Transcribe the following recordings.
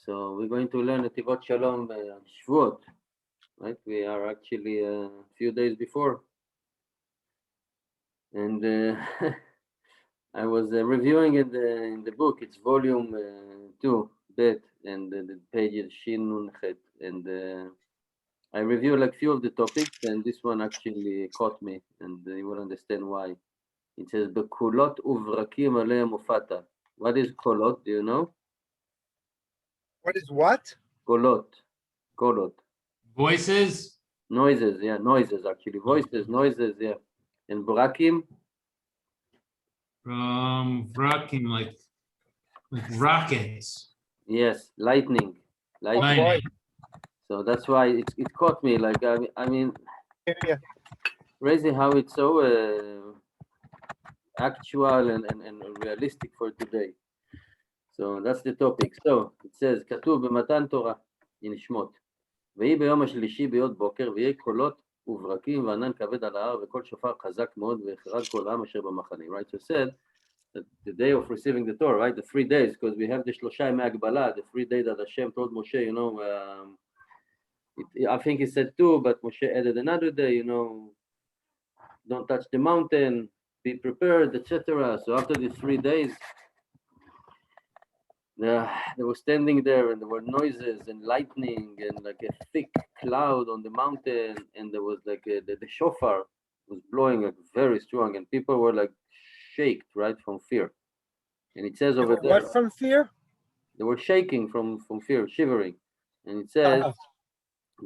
So we're going to learn Netivot Shalom Shavuot, right? We are actually a few days before. And I was reviewing in the book. It's volume 2, Bet, and the page is Shin Nun Chet. And I reviewed like few of the topics, and this one actually caught me, and you will understand why. It says, "Bekulot uvrakim aleim ufata." What is kolot? Do you know? What is what? Kolot. Kolot. Voices? Noises, yeah, noises actually. Voices, noises, yeah. And brakim? Rocking like rockets. Yes, lightning. Lightning. So that's why it caught me. Like, I mean, Yeah. crazy how it's so actual and realistic for today. So that's the topic. So it says, כתוב במתן תורה, in שמות, ויהי ביום השלישי ביות בוקר, ויהי קולות וברקים וענן כבד על ההר, וכל שופר חזק מאוד, ויחרד כל העם אשר במחנה. Right, so it said, that the day of receiving the Torah, right, the 3 days, because we have the שלושה ימי הגבלה, the 3 days that Hashem told Moshe, you know, I think he said 2, but Moshe added another day, you know, don't touch the mountain, be prepared, etc. So after the 3 days, they were standing there, and there were noises and lightning and like a thick cloud on the mountain, and there was like the shofar was blowing like very strong, and people were like shaked, right, from fear. And it says over there, What from fear? they were shaking from fear, shivering. And it says,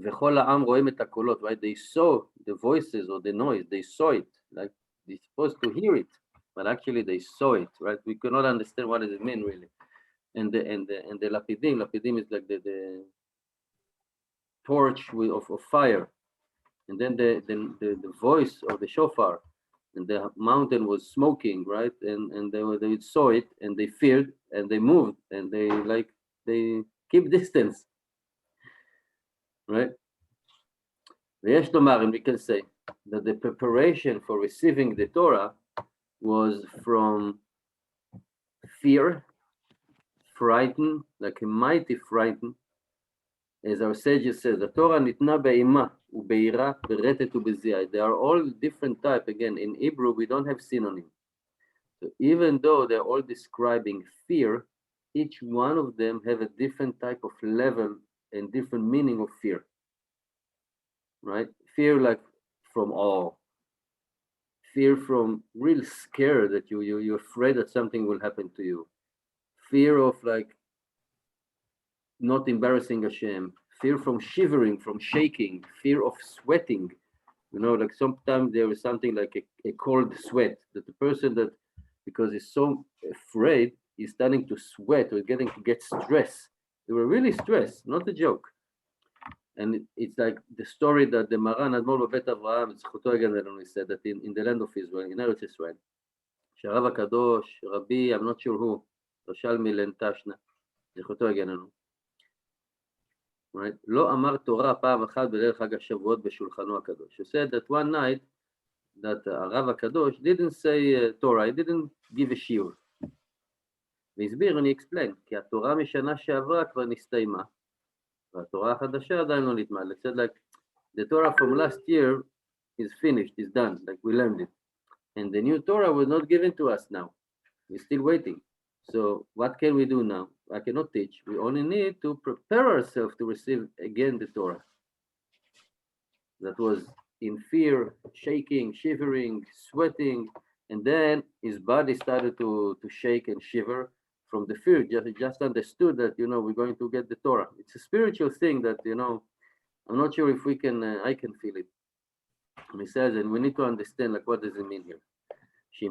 וכל העם רואים את הקולות, right? They saw the voices or the noise, they saw it, like they're supposed to hear it, but actually they saw it, right? We cannot understand what does it mean really. And the lapidim is like the torch of fire, and then the voice of the shofar, and the mountain was smoking, right? And they saw it, and they feared, and they moved, and they keep distance, right? ויש לומר, and we can say that the preparation for receiving the Torah was from fear, frightened, like a mighty frightened, as our sages says, the Torah nitna be'ima ubeira beretet ubeziyah. They are all different type. Again, in Hebrew, we don't have synonym. So even though they're all describing fear, each one of them have a different type of level and different meaning of fear. Right? Fear like from awe. Fear from real scare that you're afraid that something will happen to you. Fear of like not embarrassing Hashem, fear from shivering, from shaking, fear of sweating. You know, like sometimes there is something like a cold sweat that the person that, because he's so afraid, he's starting to sweat or getting to get stressed. They were really stressed, not a joke. And it's like the story that the Maran Admor Bebet Avraham, זכותו יגן עלינו, said that in the land of Israel, in Eretz Israel, שהרב הקדוש, רבי, I'm not sure who, ירושלמי לנטשנה, זכותו יגן עלינו. Right? לא אמר תורה פעם אחת בליל חג השבועות בשולחנו הקדוש. He said that one night that הרב הקדוש didn't say Torah, he didn't give a shiur. והסביר, אני explain, כי התורה משנה שעברה כבר נסתיימה, והתורה החדשה עדיין לא נתמלא. He said like, the Torah from last year is finished, is done, like we learned it. And the new Torah was not given to us now. We're still waiting. So what can we do now? I cannot teach. We only need to prepare ourselves to receive again the Torah. That was in fear, shaking, shivering, sweating, and then his body started to shake and shiver from the fear. He just understood that, you know, we're going to get the Torah. It's a spiritual thing that, you know, I'm not sure if we can, I can feel it. And he says, and we need to understand, like, what does it mean here? So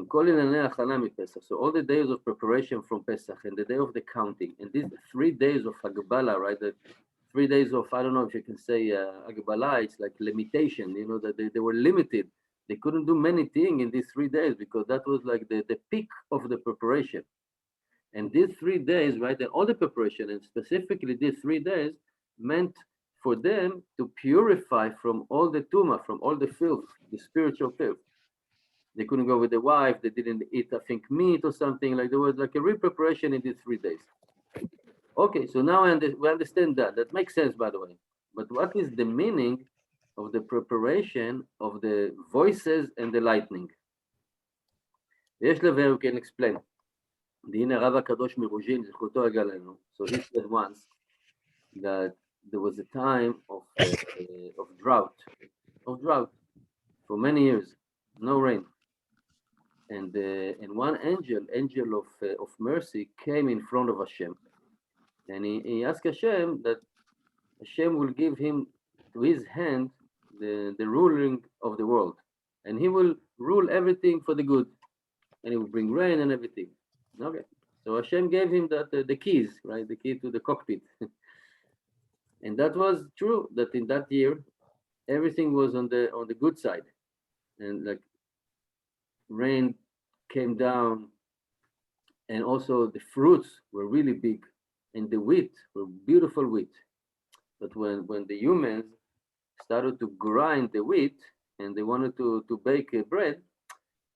all the days of preparation from Pesach and the day of the counting, and these 3 days of Hagbala, right? The 3 days of, I don't know if you can say Hagbala, it's like limitation, you know, that they were limited. They couldn't do many things in these 3 days because that was like the peak of the preparation. And these 3 days, right, and all the preparation, and specifically these 3 days, meant for them to purify from all the tumah, from all the filth, the spiritual filth. They couldn't go with the wife, they didn't eat, I think, meat or something, like there was like a real preparation in these 3 days. Okay, so now we understand that. That makes sense, by the way. But what is the meaning of the preparation of the voices and the lightning? ויש לבאר, we can explain. והנה הרב הקדוש מרוז'ין, זכותו יגאלנו. So he said once that there was a time of drought for many years, no rain. And one angel of mercy, came in front of Hashem. And he asked Hashem that Hashem will give him to his hand the ruling of the world. And he will rule everything for the good. And he will bring rain and everything. Okay. So Hashem gave him the keys, right? The key to the cockpit. And that was true, that in that year, everything was on the good side. And like rain came down, and also the fruits were really big, and the wheat were beautiful wheat. But when the humans started to grind the wheat and they wanted to bake bread,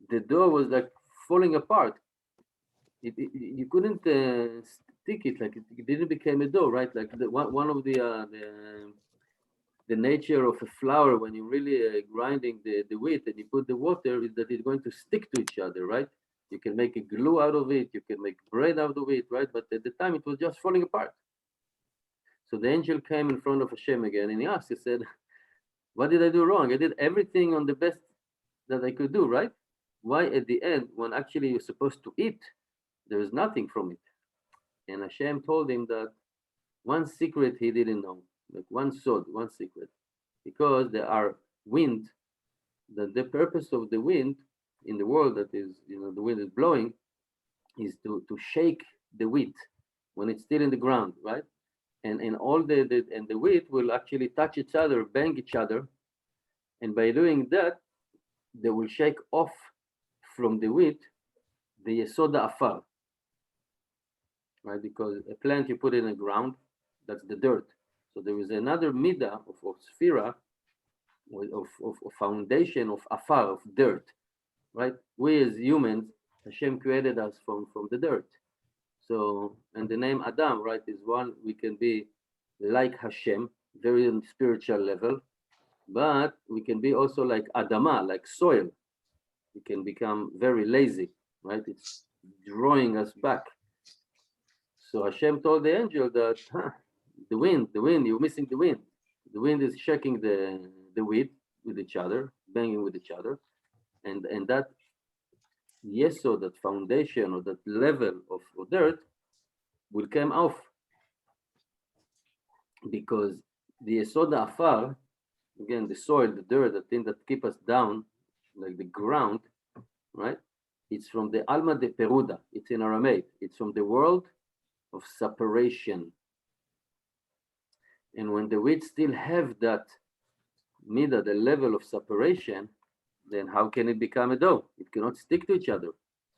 the dough was like falling apart. You couldn't stick it, like it didn't become a dough, right? Like one of the nature of a flour, when you're really grinding the wheat and you put the water, is that it's going to stick to each other, right? You can make a glue out of it, you can make bread out of it, right? But at the time it was just falling apart. So the angel came in front of Hashem again and he asked, he said, what did I do wrong? I did everything on the best that I could do, right? Why at the end, when actually you're supposed to eat, there is nothing from it? And Hashem told him that one secret he didn't know, like one secret, because there are wind, that the purpose of the wind in the world, that is, the wind is blowing, is to shake the wheat when it's still in the ground, right? And all the wheat will actually touch each other, bang each other, and by doing that, they will shake off from the wheat the yesod afar, right? Because a plant you put in the ground, that's the dirt. So there is another midah of sphera, of foundation of afar, of dirt, right? We as humans, Hashem created us from the dirt. So, and the name Adam, right, is one, we can be like Hashem, very on spiritual level, but we can be also like Adama, like soil. We can become very lazy, right? It's drawing us back. So Hashem told the angel that, the wind, you're missing the wind. The wind is shaking the wheat with each other, banging with each other. And that yesod, that foundation or that level of dirt will come off. Because the yesod afar, again, the soil, the dirt, the thing that keep us down, like the ground, right? It's from the Alma de Peruda. It's in Aramaic. It's from the world of separation. And when the wheat still have that midah, the level of separation, then how can it become a dough? It cannot stick to each other.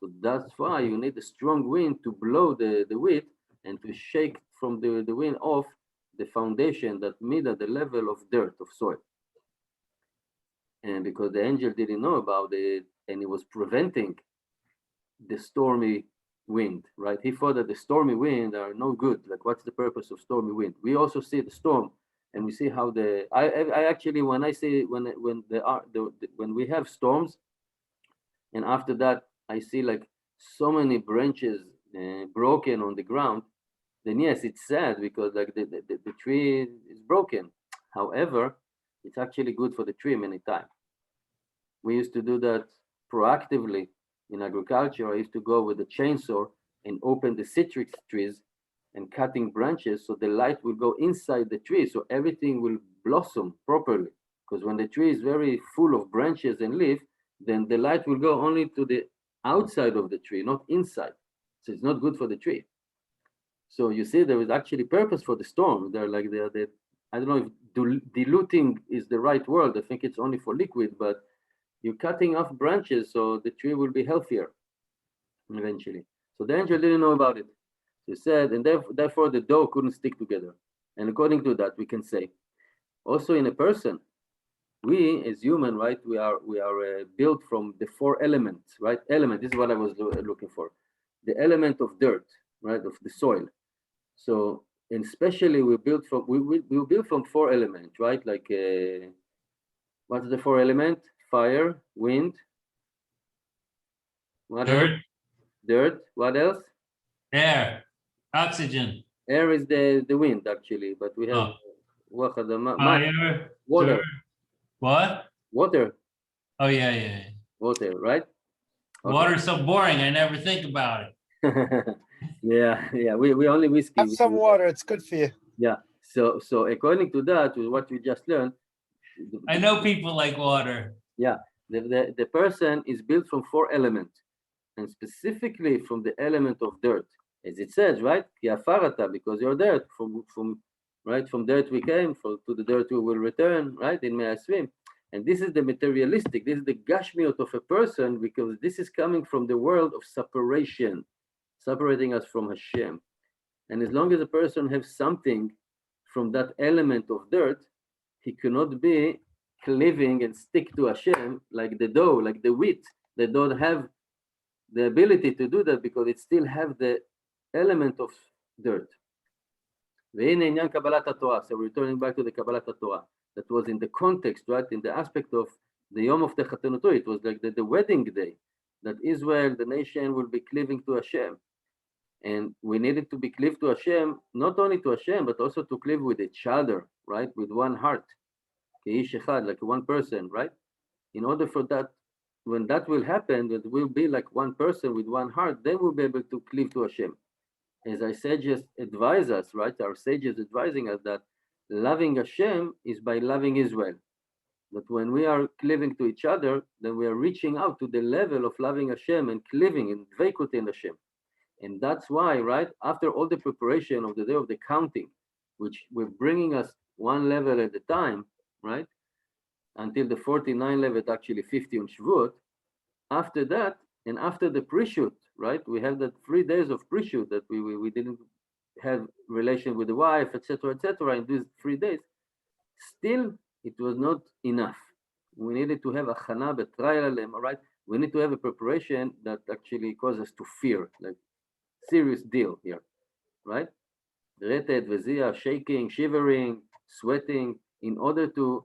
So that's why you need a strong wind to blow the wheat and to shake from the wind off the foundation, that midah, the level of dirt, of soil. And because the angel didn't know about it, and he was preventing the stormy wind, right? He thought that the stormy wind are no good. Like, what's the purpose of stormy wind? We also see the storm, and we see how I actually, when I see when we have storms, and after that I see like so many branches broken on the ground, then yes, it's sad because like the tree is broken. However, it's actually good for the tree many times. We used to do that proactively in agriculture. I used to go with a chainsaw and open the citrus trees and cutting branches so the light will go inside the tree, so everything will blossom properly. Because when the tree is very full of branches and leaves, then the light will go only to the outside of the tree, not inside. So it's not good for the tree. So you see, there is actually purpose for the storm. They're like I don't know if diluting is the right word. I think it's only for liquid, but you're cutting off branches so the tree will be healthier eventually. So the angel didn't know about it. So he said, and therefore the dough couldn't stick together. And according to that, we can say, also in a person, we as human, right, we are built from the 4 elements, right? Element, this is what I was looking for. The element of dirt, right, of the soil. So, and especially we built from we built from 4 elements, right? Like what's the 4 element? Fire, wind, what else? Dirt, Dirt. What else? air, oxygen, Air is the wind actually, but we have fire, water, dirt. What? water, Oh, yeah. water, right? Okay. Water's so boring. I never think about it. Yeah. We only whiskey. Have some water. It's good for you. Yeah. So according to that, with what we just learned, I know people like water. yeah, the person is built from 4 elements, and specifically from the element of dirt, as it says, right? Ki afarata, because you're dirt. From dirt we came, to the dirt we will return, right? In Me'asvim. And this is the materialistic, this is the gashmiot of a person, because this is coming from the world of separation, separating us from Hashem. And as long as a person has something from that element of dirt, he cannot be cleaving and stick to Hashem like the dough, like the wheat. They don't have the ability to do that because it still have the element of dirt. So returning back to the Kabbalat Torah, that was in the context, right? In the aspect of the Yom of Techatenuto, it was like the wedding day, that Israel, the nation, will be cleaving to Hashem. And we needed to be cleaved to Hashem, not only to Hashem, but also to cleave with each other, right? With one heart. Like one person, right? In order for that, when that will happen, that will be like one person with one heart, then we'll be able to cleave to Hashem. As our sages advise us, right? Our sages advising us that loving Hashem is by loving Israel. That when we are cleaving to each other, then we are reaching out to the level of loving Hashem and cleaving and dveikut in Hashem. And that's why, right, after all the preparation of the day of the counting, which we're bringing us one level at a time, right, until the 49 level, actually 50 on Shavuot, after that, and after the pre-shoot, right, we have that 3 days of pre-shoot that we didn't have relation with the wife, etc., in these 3 days, still it was not enough. We needed to have a chana betrayal, right? We need to have a preparation that actually causes us to fear, like serious deal here, right? Retet, vezia, shaking, shivering, sweating, in order to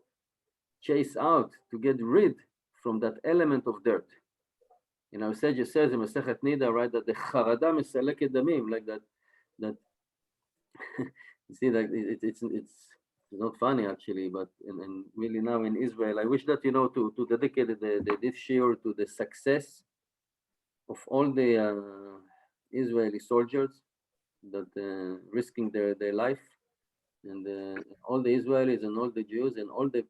chase out, to get rid from that element of dirt. And our sage says in Masechet Nida, right, that the charada mesaleket damim, like that you see, like it's not funny actually, but and really now in Israel, I wish that to dedicate this year to the success of all the Israeli soldiers that risking their life, and all the Israelis and all the Jews and all the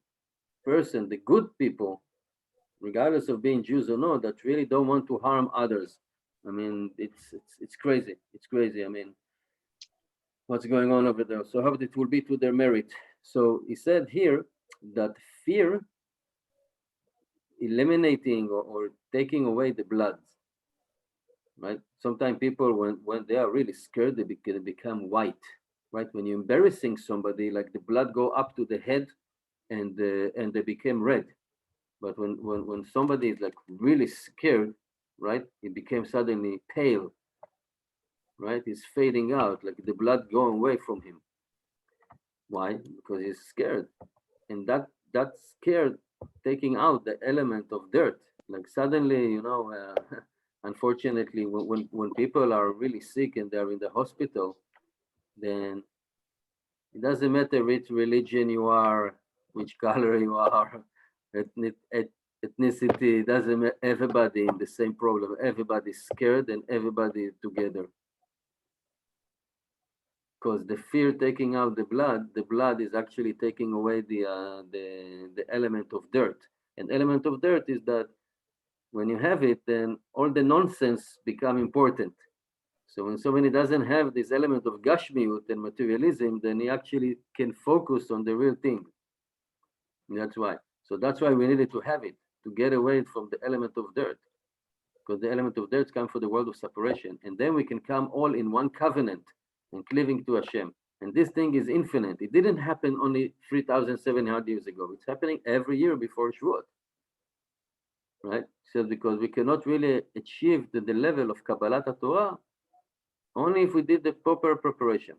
good people, regardless of being Jews or not, that really don't want to harm others. I mean, it's crazy. It's crazy. I mean, what's going on over there? So how it will be to their merit. So he said here that fear eliminating or taking away the blood, right? Sometimes people, when they are really scared, they become white, right? When you're embarrassing somebody, like the blood go up to the head, and they became red. But when somebody is like really scared, right, he became suddenly pale, right? He's fading out, like the blood going away from him. Why? Because he's scared, and that scared taking out the element of dirt. Like suddenly, unfortunately, when people are really sick and they're in the hospital, then it doesn't matter which religion you are, which color you are, ethnicity, it doesn't matter. Everybody in the same problem. Everybody's scared and everybody together. Because the fear taking out the blood is actually taking away the element of dirt. And element of dirt is that when you have it, then all the nonsense become important. So when somebody doesn't have this element of gashmiut and materialism, then he actually can focus on the real thing. And that's why. So that's why we needed to have it, to get away from the element of dirt. Because the element of dirt comes from the world of separation. And then we can come all in one covenant and cleaving to Hashem. And this thing is infinite. It didn't happen only 3,700 years ago. It's happening every year before Shavuot. Right? So because we cannot really achieve the level of Kabbalat Torah only if we did the proper preparation.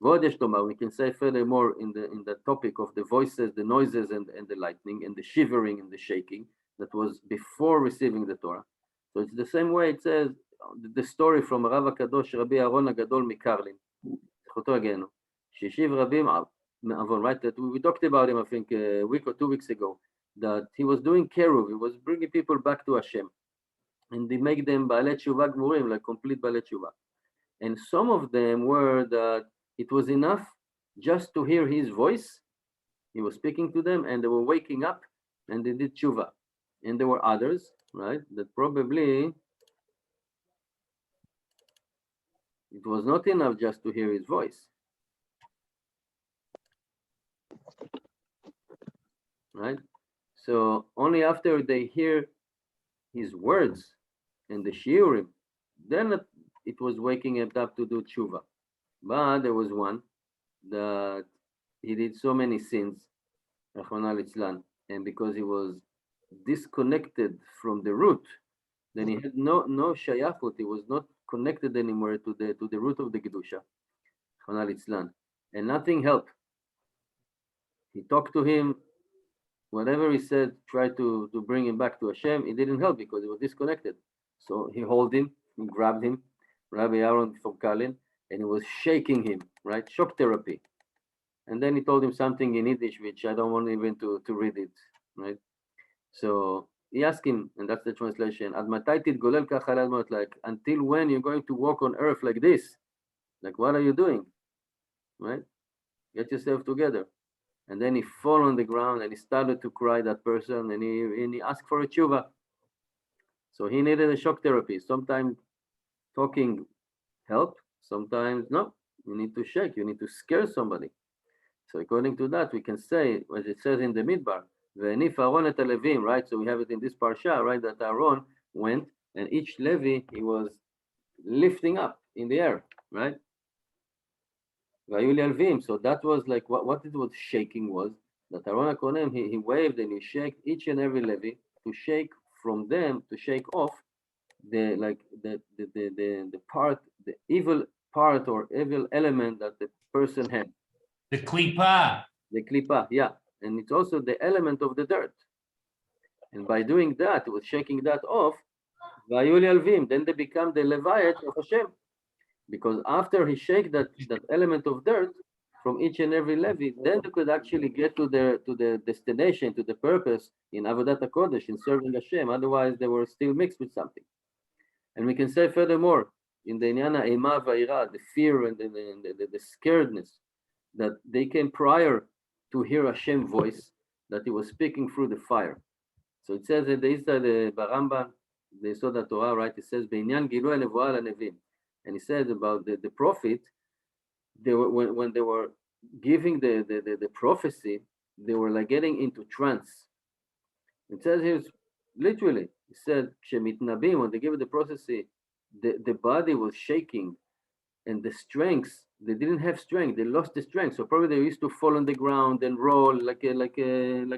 ועוד יש לומר, we can say furthermore in the topic of the voices, the noises, and the lightning, and the shivering and the shaking that was before receiving the Torah. So it's the same way it says, the story from הרב הקדוש רבי אהרון הגדול מקרלין, זכותו יגנו, שהשיב רבים מעוון, right? That we talked about him, I think, a week or 2 weeks ago, that he was doing keruv, he was bringing people back to Hashem, and he make them בעלי תשובה גמורים, like complete בעלי תשובה. And some of them were that it was enough just to hear his voice. He was speaking to them and they were waking up and they did tshuva. And there were others, right, that probably it was not enough just to hear his voice. Right? So only after they hear his words and the shiurim, then it was waking it up to do tshuva. But there was one that he did so many sins, and because he was disconnected from the root, then he had no shayachut. He was not connected anymore to the root of the kedusha, and nothing helped. He talked to him, whatever he said, tried to bring him back to Hashem. It didn't help because he was disconnected. So he held him, he grabbed him, Rabbi Aaron from Kalin, and he was shaking him, right? Shock therapy. And then he told him something in Yiddish, which I don't want even to read it, right? So he asked him, and that's the translation, Ad matai titgolel kach al admot, like, until when you're going to walk on earth like this? Like, what are you doing? Right? Get yourself together. And then he fell on the ground and he started to cry, that person, and he asked for a tshuva. So he needed a shock therapy. Sometimes talking help, sometimes no. You need to shake, you need to scare somebody. So according to that, we can say, as it says in the Midbar, Ve'enif Aaron et Levim, right? So we have it in this parsha, right? That Aaron went, and each Levi he was lifting up in the air, right? So that was like what it was shaking was that Aaron HaKohen, he waved and he shook each and every Levi to shake from them, to shake off the part, the evil part or evil element that the person had. The klipa. The klipa, yeah. And it's also the element of the dirt. And by doing that, it was shaking that off, then they become the Levites of Hashem. Because after he shake that element of dirt from each and every Levi, then they could actually get to the destination, to the purpose in Avodat HaKodesh, in serving Hashem. Otherwise, they were still mixed with something. And we can say furthermore, in the Inyana Ema Va'ira, the fear and the scaredness, that they came prior to hear Hashem's voice, that he was speaking through the fire. So it says in the Barambam, the Yesod Torah, right? It says, Beinyan Gilui Nevuah LaNevim. And he said about the prophet, they were when they were giving the prophecy, they were like getting into trance. It says here, literally, he said, Shemitnabim, when they gave the prophecy, the body was shaking, and the strength, they didn't have strength, they lost the strength. So probably they used to fall on the ground and roll like a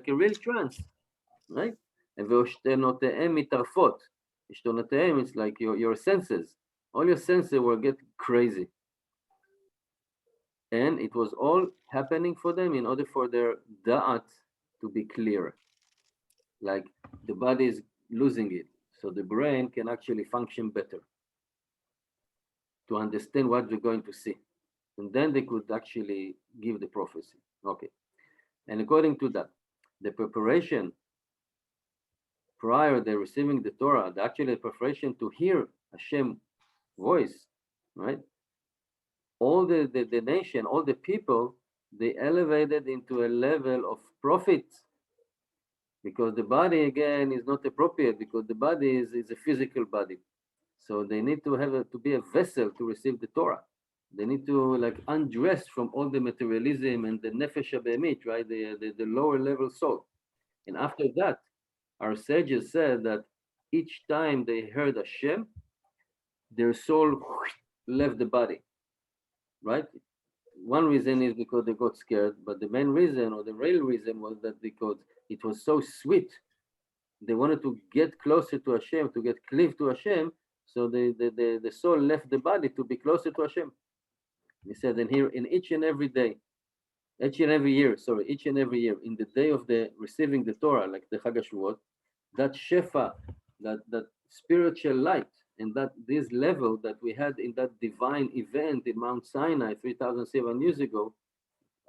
real trance, right? And ve'oshtenottehem mitarfot. Ishtonottehem, it's like your senses. All your senses will get crazy. And it was all happening for them in order for their da'at to be clear. Like the body is losing it, so the brain can actually function better to understand what they're going to see. And then they could actually give the prophecy. Okay. And according to that, the preparation prior to receiving the Torah, the preparation to hear Hashem voice, right? All the nation, all the people, they elevated into a level of prophet, because the body again is not appropriate, because the body is a physical body. So they need to be a vessel to receive the Torah. They need to like undress from all the materialism and the nefesh habehemit, right? The lower level soul. And after that, our sages said that each time they heard Hashem, their soul left the body, right? One reason is because they got scared, but the main reason, or the real reason, was that because it was so sweet, they wanted to get closer to Hashem, to get cleave to Hashem, so the soul left the body to be closer to Hashem. He said, and here in each and every day, each and every year, in the day of the receiving the Torah, like the Chag HaShavuot, that shefa, that spiritual light, and that this level that we had in that divine event in Mount Sinai 3,007 years ago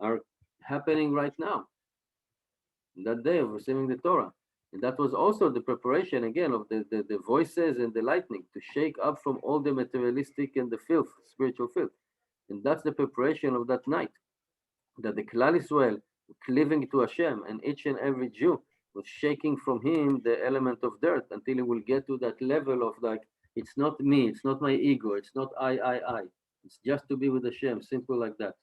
are happening right now, that day of receiving the Torah. And that was also the preparation again of the voices and the lightning to shake up from all the materialistic and the filth, spiritual filth. And that's the preparation of that night, that the Klal Israel cleaving to Hashem, and each and every Jew was shaking from him the element of dirt until he will get to that level of like, it's not me, it's not my ego, it's not I. It's just to be with Hashem, simple like that.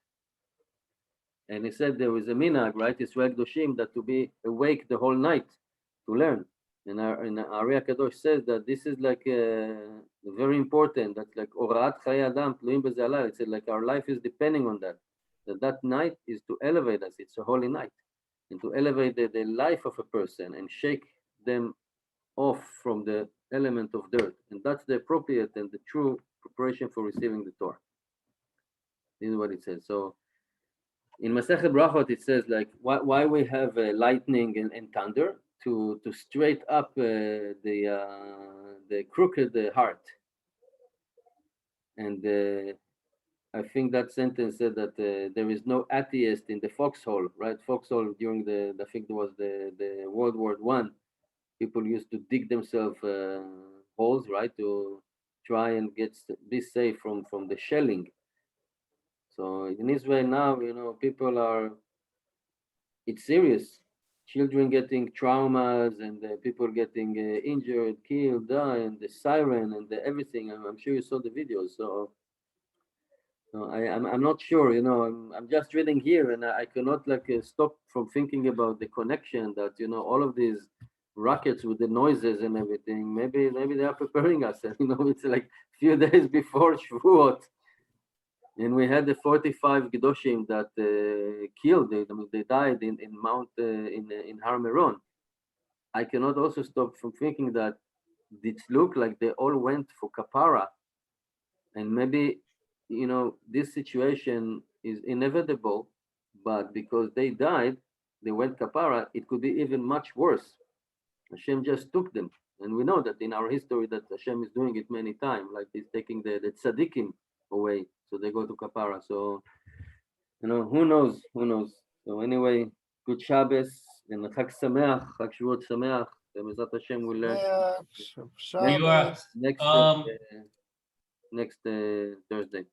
And he said there was a minhag, right? Israel Kedoshim, that to be awake the whole night to learn. And Ari HaKadosh says that this is like very important. That's like Oraat Chayei Adam Tluim B'Zeh Halal. It said like our life is depending on that. That night is to elevate us. It's a holy night. And to elevate the life of a person and shake them off from the element of dirt. And that's the appropriate and the true preparation for receiving the Torah. This is what it says. So in Masechet Brachot, it says like why we have lightning and thunder to straight up the crooked heart. And I think that sentence said that there is no atheist in the foxhole, right? Foxhole during I think it was the World War I. People used to dig themselves holes, right, to try and be safe from the shelling. So in Israel now, people it's serious. Children getting traumas and people getting injured, killed, die, and the siren and the everything. I'm sure you saw the videos. So I'm not sure. I'm just reading here, and I cannot stop from thinking about the connection that all of these rockets with the noises and everything. Maybe they are preparing us. And it's like few days before Shavuot. And we had the 45 Kedoshim that killed. They died in Mount in Har Meron. I cannot also stop from thinking that it looked like they all went for kapara, and maybe this situation is inevitable, but because they died, they went kapara. It could be even much worse. Hashem just took them, and we know that in our history that Hashem is doing it many times, like He's taking the tzaddikim away, so they go to kapara. So who knows? So anyway, good Shabbos and Chag Sameach, Chag Shavuot Sameach. Bezrat Hashem will learn Shabbos. next Thursday.